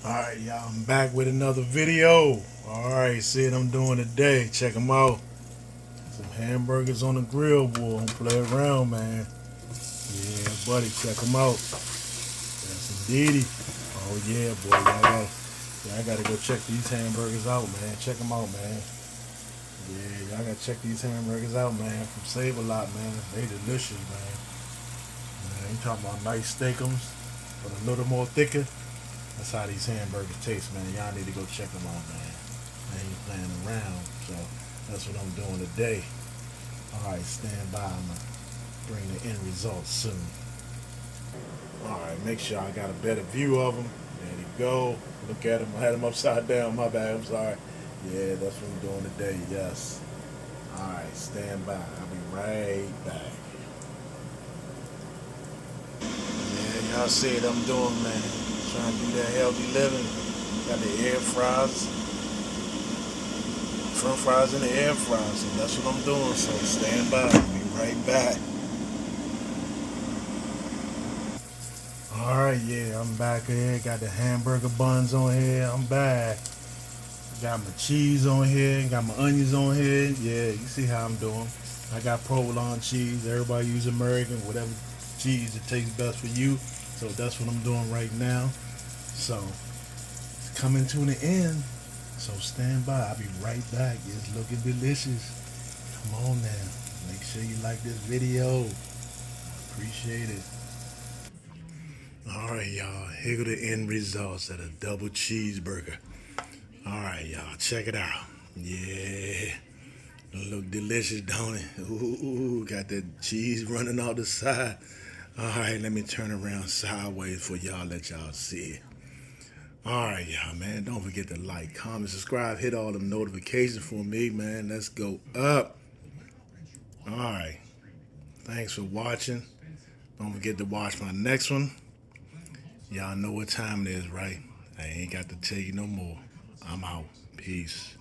Alright, y'all, I'm back with another video. Alright, see what I'm doing today. Check them out. Some hamburgers on the grill, boy. Don't play around, man. Yeah, buddy, check them out. That's indeedy. Oh, yeah, boy. Y'all gotta go check these hamburgers out, man. Check them out, man. Yeah, y'all gotta check these hamburgers out, man. From Save a Lot, man. They delicious, man. Man, you talking about nice steakums, but a little more thicker. That's how these hamburgers taste, man. Y'all need to go check them out, man. I ain't playing around, so that's what I'm doing today. All right, stand by. I'm gonna bring the end result soon. All right, make sure I got a better view of them. There you go. Look at them. I had them upside down. My bad. I'm sorry. Yeah, that's what I'm doing today. Yes. All right, stand by. I'll be right back. Yeah, y'all see what I'm doing, man. Trying to do that healthy living. Got the air fries, French fries in the air fryer, so that's what I'm doing. So stand by. I'll be right back. Alright, yeah, I'm back here. Got the hamburger buns on here. I'm back. Got my cheese on here. Got my onions on here. Yeah, you see how I'm doing. I got provolone cheese. Everybody use American, whatever cheese that tastes best for you. So that's what I'm doing right now. So it's coming to the end. So stand by. I'll be right back. It's looking delicious. Come on now. Make sure you like this video. Appreciate it. Alright, y'all. Here go the end results of a double cheeseburger. Alright, y'all. Check it out. Yeah. Look delicious, don't it? Ooh, got the cheese running off the side. Alright, let me turn around sideways for y'all, let y'all see it. Alright, y'all, man. Don't forget to like, comment, subscribe, hit all them notifications for me, man. Let's go up. Alright. Thanks for watching. Don't forget to watch my next one. Y'all know what time it is, right? I ain't got to tell you no more. I'm out. Peace.